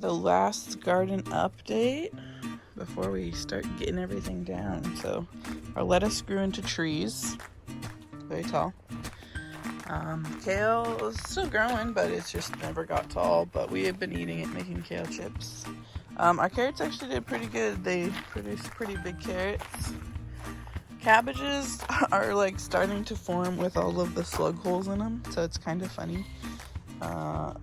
the last garden update before we start getting everything down. So our lettuce grew into trees, very tall. Kale is still growing, but it's just never got tall, but we have been eating it, making kale chips. Our carrots actually did pretty good. They produced pretty big carrots. Cabbages are like starting to form with all of the slug holes in them, so it's kind of funny.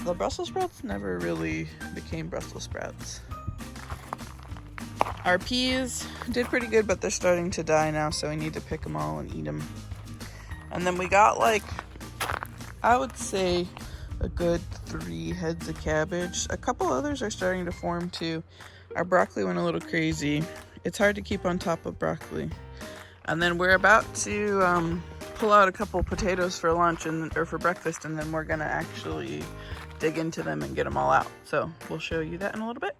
The Brussels sprouts never really became Brussels sprouts. Our peas did pretty good, but they're starting to die now, so we need to pick them all and eat them. And then we got like, I would say a good 3 heads of cabbage. A couple others are starting to form too. Our broccoli went a little crazy. It's hard to keep on top of broccoli. And then we're about to pull out a couple potatoes for lunch or for breakfast, and then we're gonna actually dig into them and get them all out. So we'll show you that in a little bit.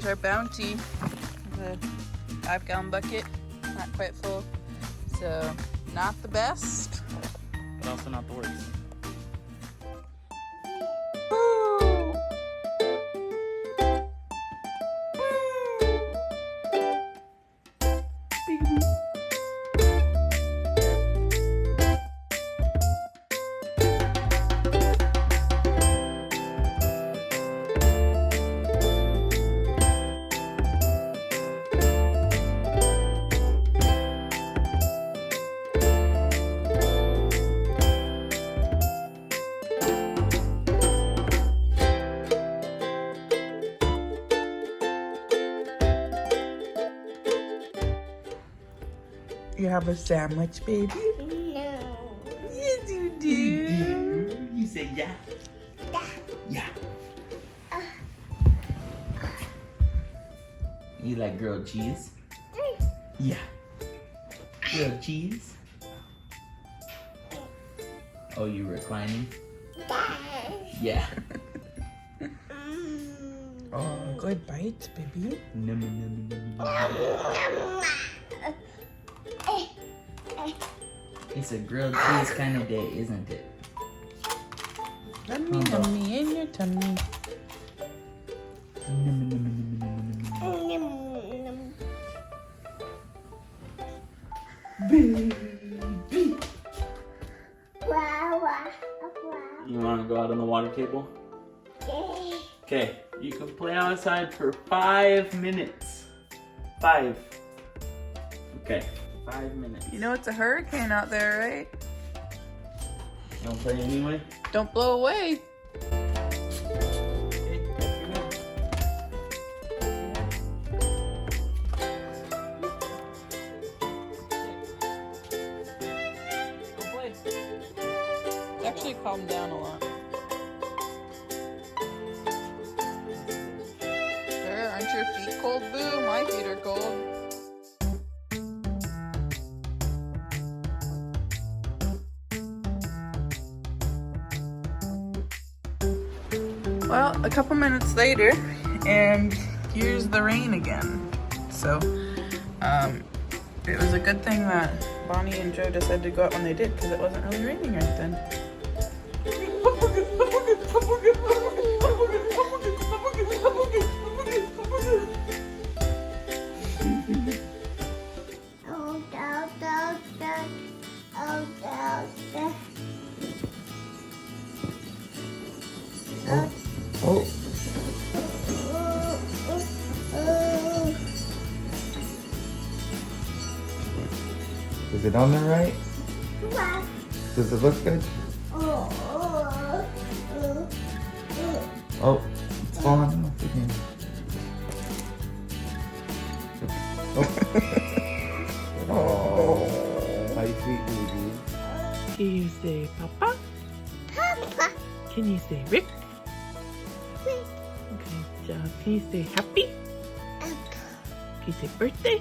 Our bounty, the 5-gallon bucket, not quite full, so not the best, but also not the worst. You have a sandwich, baby? No. Yes, you do. You say yeah? Yeah. You like grilled cheese? Yeah. Grilled cheese? Oh, you reclining? Yeah. Oh, good bites, baby. Num, num, num, num. It's a grilled cheese kind of day, isn't it? Yummy, yummy in your tummy. Num, num, num, num, num, num. Baby. You want to go out on the water table? Okay, you can play outside for 5 minutes. 5. Okay, 5 minutes. You know it's a hurricane out there, right? You don't play anyway? Don't blow away. It's actually calmed down a lot. Sure, aren't your feet cold, Boo? My feet are cold. Well, a couple minutes later, and here's the rain again. So, It was a good thing that Bonnie and Joe decided to go out when they did because it wasn't really raining right then. Oh. Is it on there right? Does it look good? Oh, it's falling off again. Oh, my sweet baby. Can you say Papa? Papa. Can you say Rick? Good job. Can you say happy? Can you say birthday?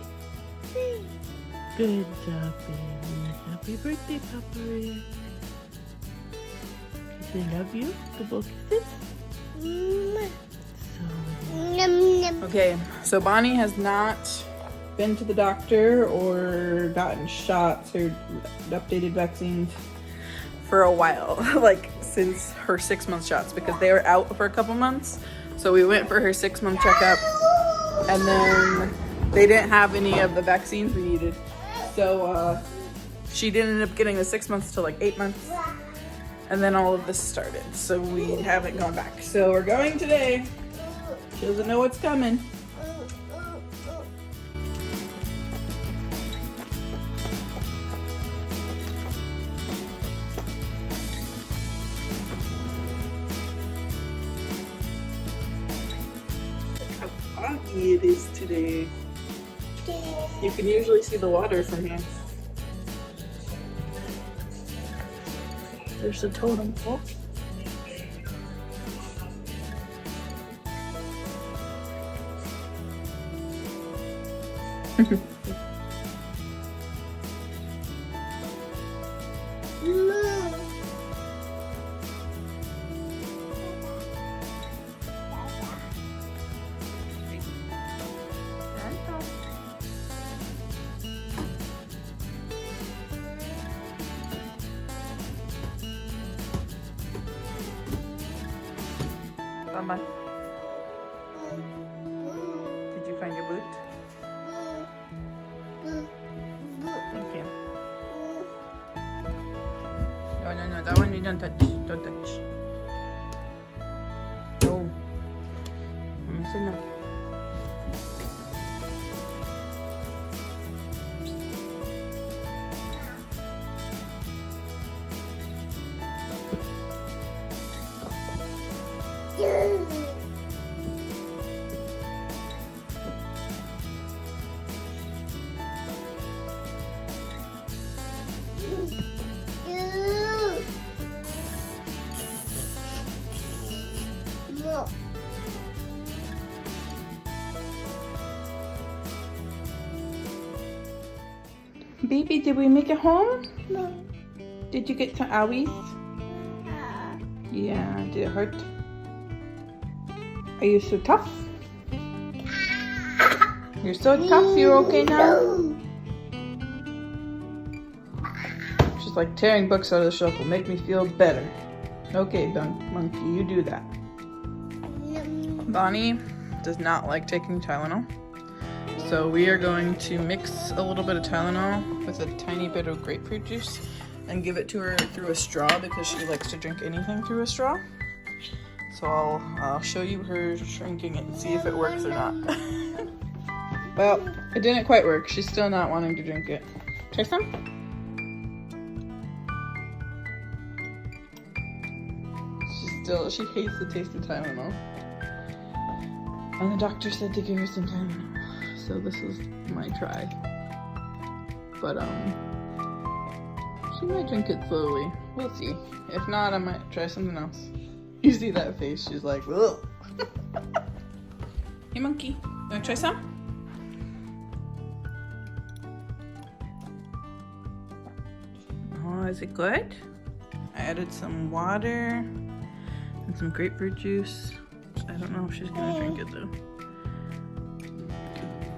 Good job, baby. Happy birthday, Papa Rick. Can you say love you? Double kisses? Okay, so Bonnie has not been to the doctor or gotten shots or updated vaccines for a while, like since her 6-month shots, because they were out for a couple months. So we went for her 6-month checkup and then they didn't have any of the vaccines we needed. So she didn't end up getting the 6 months till like 8 months. And then all of this started. So we haven't gone back. So we're going today. She doesn't know what's coming. Look how foggy it is today. You can usually see the water from here. There's a totem pole. Mama, did you find your boot? Thank you. No, that one you don't touch. Don't touch. No. Mama said no. Baby, did we make it home? No. Did you get some owies? Yeah, did it hurt? Are you so tough? You're so tough, you're okay now? Just like tearing books out of the shelf will make me feel better. Okay, monkey, you do that. Bonnie does not like taking Tylenol. So we are going to mix a little bit of Tylenol with a tiny bit of grapefruit juice and give it to her through a straw because she likes to drink anything through a straw. So I'll show you her drinking it and see if it works or not. Well, it didn't quite work. She's still not wanting to drink it. Try some? She hates the taste of Tylenol. And the doctor said to give her some Tylenol. So this is my try. But she might drink it slowly. We'll see. If not, I might try something else. You see that face? She's like, ugh. Hey monkey, you wanna try some? Oh, is it good? I added some water and some grapefruit juice. I don't know if she's gonna drink it though.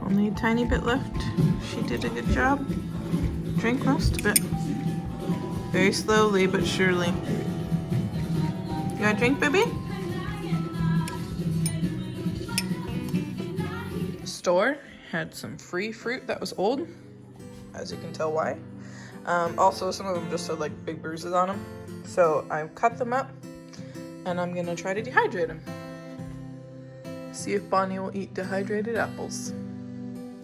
Only a tiny bit left. She did a good job. Drink most of it. Very slowly but surely. You got a drink, baby? Store had some free fruit that was old, as you can tell why. Also, some of them just had like big bruises on them. So I cut them up and I'm gonna try to dehydrate them. See if Bonnie will eat dehydrated apples.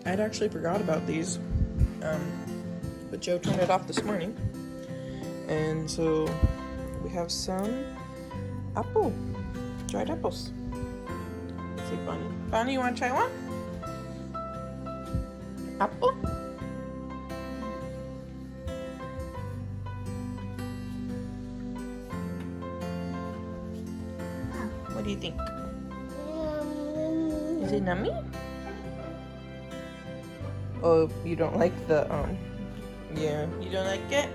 I'd actually forgot about these, but Joe turned it off this morning. And so we have some dried apples. Let's see, Bonnie. Bonnie, you wanna try one? Apple? What do you think? Is it nummy? Oh, you don't like the, yeah, you don't like it?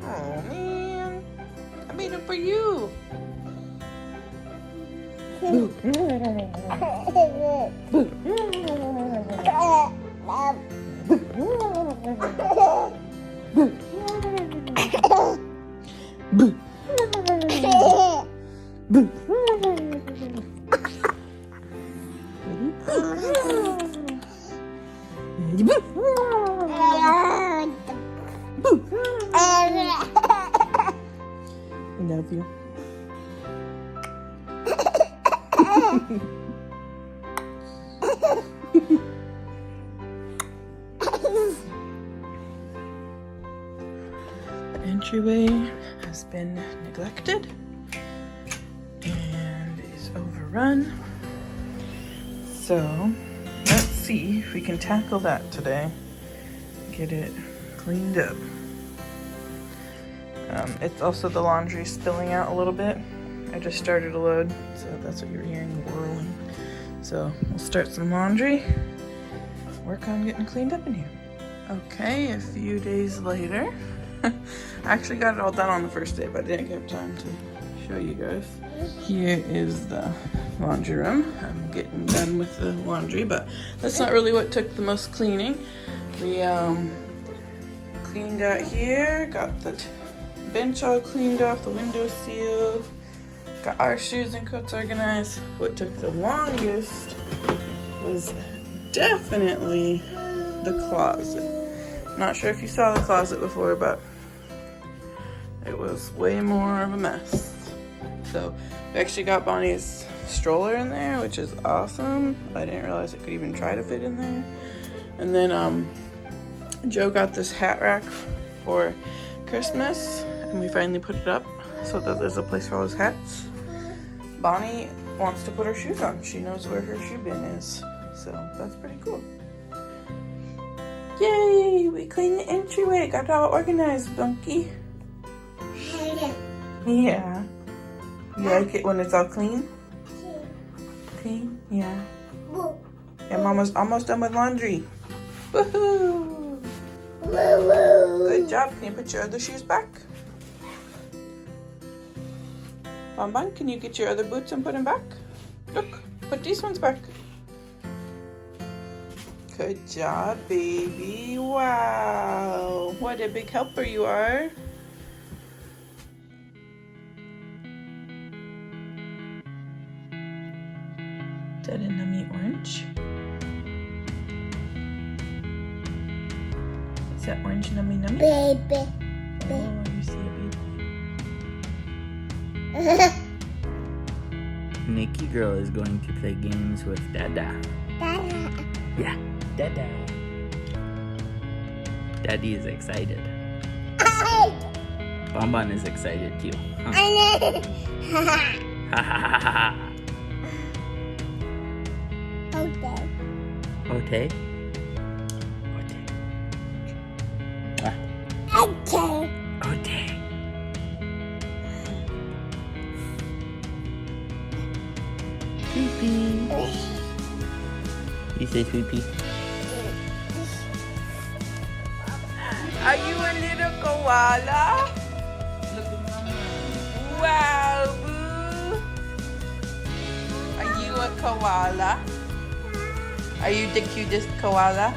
Oh, man. I made it for you. Boo. I love you. The entryway has been neglected and is overrun. So let's see if we can tackle that today. Get it cleaned up. It's also the laundry spilling out a little bit. I just started a load, so that's what you're hearing, whirling. So we'll start some laundry, work on getting cleaned up in here. Okay, a few days later. I actually got it all done on the first day, but I didn't get time to show you guys. Here is the laundry room. I'm getting done with the laundry, but that's not really what took the most cleaning. We cleaned out here, got the bench all cleaned off, the window seal, got our shoes and coats organized. What took the longest was definitely the closet. Not sure if you saw the closet before, but it was way more of a mess. So we actually got Bonnie's stroller in there, which is awesome. I didn't realize it could even try to fit in there. And then Joe got this hat rack for Christmas, and we finally put it up so that there's a place for all his hats. Bonnie wants to put her shoes on. She knows where her shoe bin is, so that's pretty cool. Yay! We cleaned the entryway. Got it all organized, Bunky. Yeah. You like it when it's all clean? Clean? Yeah. Yeah, Mama's almost done with laundry. Woohoo! Good job. Can you put your other shoes back? Bonbon, can you get your other boots and put them back? Look, put these ones back. Good job, baby. Wow. What a big helper you are. Is that a nummy orange? Is that orange nummy nummy? Baby. Oh, you see a baby. Nikki girl is going to play games with Dada. Yeah, Dada. Daddy is excited. Bonbon is excited too. Huh? Okay. Okay. Sweepy. You say Sweepy? Are you a little koala? Wow, Boo. Are you a koala? Are you the cutest koala?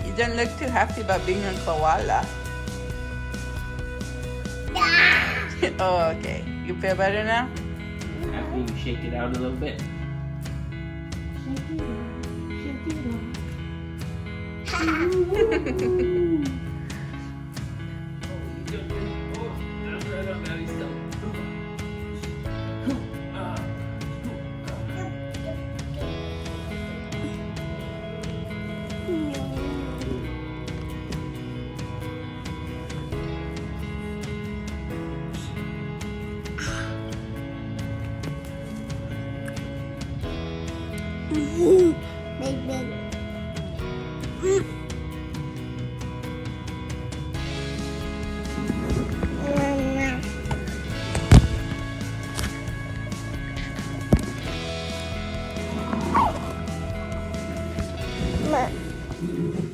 You don't look too happy about being a koala. Oh, okay. You feel better now? After you shake it out a little bit. Big, big.